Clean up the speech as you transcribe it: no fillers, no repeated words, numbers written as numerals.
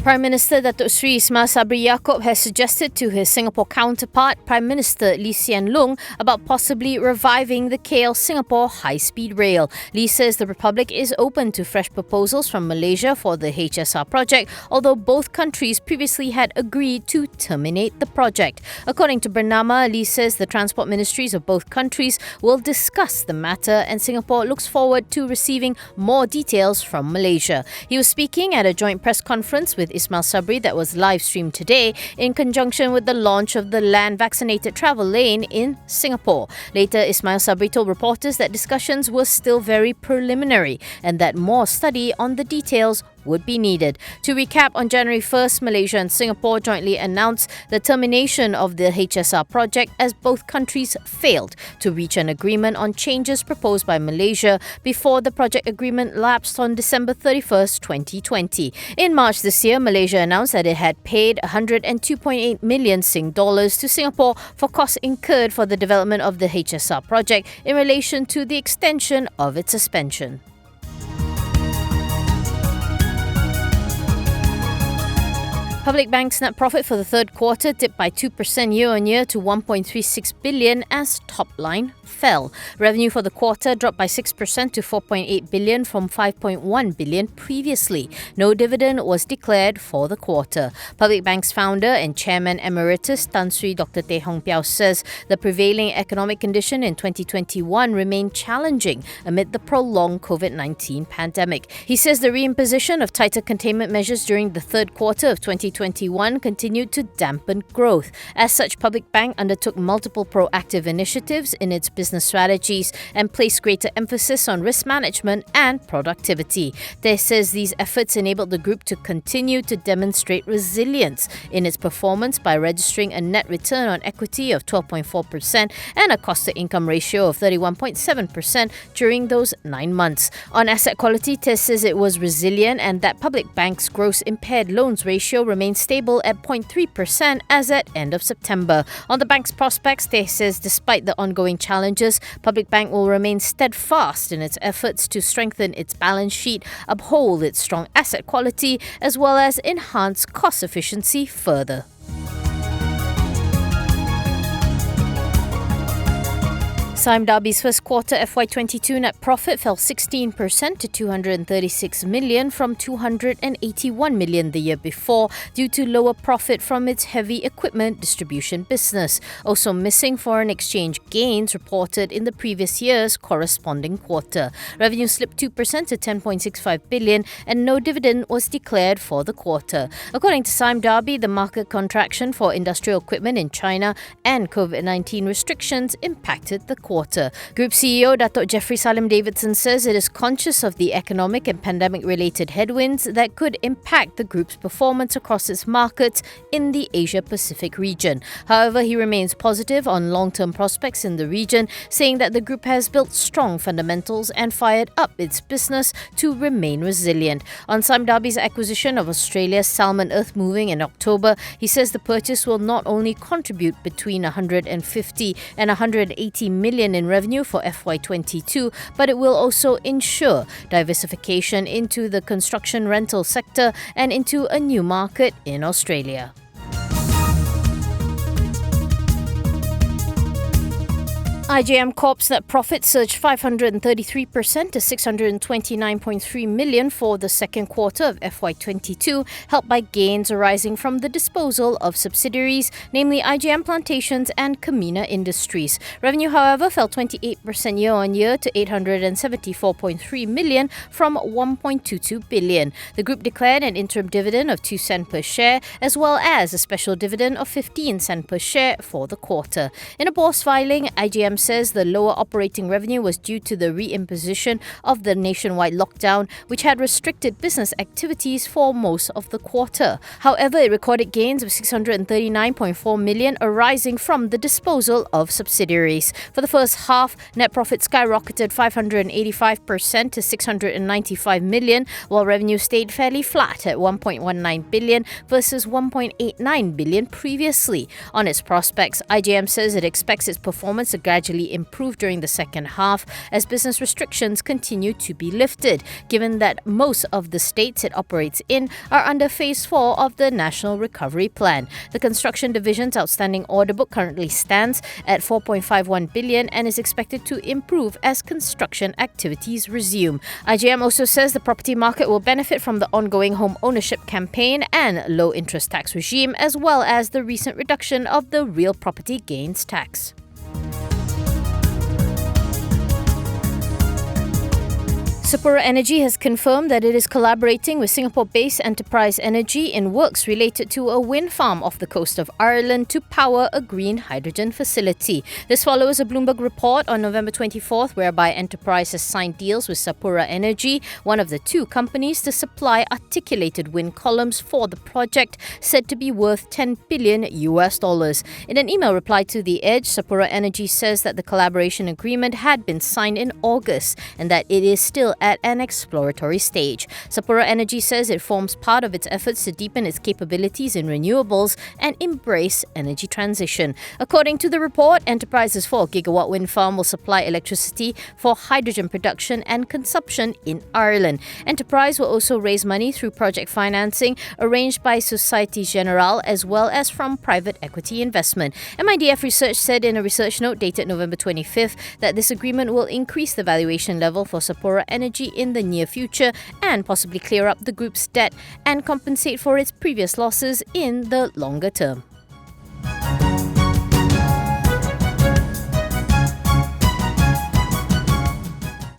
Prime Minister Datuk Sri Ismail Sabri Yaakob has suggested to his Singapore counterpart, Prime Minister Lee Hsien Loong, about possibly reviving the KL-Singapore high-speed rail. Lee says the Republic is open to fresh proposals from Malaysia for the HSR project, although both countries previously had agreed to terminate the project. According to Bernama, Lee says the transport ministries of both countries will discuss the matter and Singapore looks forward to receiving more details from Malaysia. He was speaking at a joint press conference with Ismail Sabri that was live streamed today in conjunction with the launch of the land vaccinated travel lane in Singapore. Later, Ismail Sabri told reporters that discussions were still very preliminary and that more study on the details would be needed. To recap, on January 1st, Malaysia and Singapore jointly announced the termination of the HSR project as both countries failed to reach an agreement on changes proposed by Malaysia before the project agreement lapsed on December 31st, 2020. In March this year, Malaysia announced that it had paid 102.8 million Sing dollars to Singapore for costs incurred for the development of the HSR project in relation to the extension of its suspension. Public Bank's net profit for the third quarter dipped by 2% year-on-year to 1.36 billion as top line fell. Revenue for the quarter dropped by 6% to 4.8 billion from 5.1 billion previously. No dividend was declared for the quarter. Public Bank's founder and chairman emeritus Tan Sri Dr. Teh Hong Piao says the prevailing economic condition in 2021 remained challenging amid the prolonged COVID-19 pandemic. He says the reimposition of tighter containment measures during the third quarter of 2021 continued to dampen growth. As such, Public Bank undertook multiple proactive initiatives in its business strategies and placed greater emphasis on risk management and productivity. Teh says these efforts enabled the group to continue to demonstrate resilience in its performance by registering a net return on equity of 12.4% and a cost-to-income ratio of 31.7% during those 9 months. On asset quality, Teh says it was resilient and that Public Bank's gross impaired loans ratio remained stable at 0.3% as at end of September. On the bank's prospects, Teh says despite the ongoing challenges, Public Bank will remain steadfast in its efforts to strengthen its balance sheet, uphold its strong asset quality, as well as enhance cost efficiency further. Sime Darby's first quarter FY22 net profit fell 16% to 236 million from 281 million the year before due to lower profit from its heavy equipment distribution business. Also missing foreign exchange gains reported in the previous year's corresponding quarter. Revenue slipped 2% to 10.65 billion and no dividend was declared for the quarter. According to Sime Darby, the market contraction for industrial equipment in China and COVID-19 restrictions impacted the quarter. Group CEO Datuk Jeffrey Salim Davidson says it is conscious of the economic and pandemic-related headwinds that could impact the group's performance across its markets in the Asia-Pacific region. However, he remains positive on long-term prospects in the region, saying that the group has built strong fundamentals and fired up its business to remain resilient. On Sime Darby's acquisition of Australia's Salmon Earthmoving in October, he says the purchase will not only contribute between 150 and 180 million in revenue for FY22, but it will also ensure diversification into the construction rental sector and into a new market in Australia. IGM Corp's net profit surged 533% to 629.3 million for the second quarter of FY22, helped by gains arising from the disposal of subsidiaries, namely IGM Plantations and Kamina Industries. Revenue, however, fell 28% year-on-year to 874.3 million from 1.22 billion. The group declared an interim dividend of 2 cents per share, as well as a special dividend of 15 cents per share for the quarter. In a bourse filing, IGM says the lower operating revenue was due to the reimposition of the nationwide lockdown, which had restricted business activities for most of the quarter. However, it recorded gains of 639.4 million arising from the disposal of subsidiaries. For the first half, net profit skyrocketed 585% to 695 million, while revenue stayed fairly flat at 1.19 billion versus 1.89 billion previously. On its prospects, IGM says it expects its performance to gradually gradually improve during the second half as business restrictions continue to be lifted, given that most of the states it operates in are under Phase 4 of the National Recovery Plan. The construction division's outstanding order book currently stands at 4.51 billion and is expected to improve as construction activities resume. IGM also says the property market will benefit from the ongoing home ownership campaign and low interest tax regime, as well as the recent reduction of the real property gains tax. SAPURA Energy has confirmed that it is collaborating with Singapore-based Enterprise Energy in works related to a wind farm off the coast of Ireland to power a green hydrogen facility. This follows a Bloomberg report on November 24th whereby Enterprise has signed deals with SAPURA Energy, one of the two companies, to supply articulated wind columns for the project, said to be worth $10 billion. In an email reply to The Edge, SAPURA Energy says that the collaboration agreement had been signed in August and that it is still at an exploratory stage. SAPURA Energy says it forms part of its efforts to deepen its capabilities in renewables and embrace energy transition. According to the report, Enterprise's 4-gigawatt wind farm will supply electricity for hydrogen production and consumption in Ireland. Enterprise will also raise money through project financing arranged by Société Générale as well as from private equity investment. MIDF Research said in a research note dated November 25th that this agreement will increase the valuation level for SAPURA Energy in the near future and possibly clear up the group's debt and compensate for its previous losses in the longer term.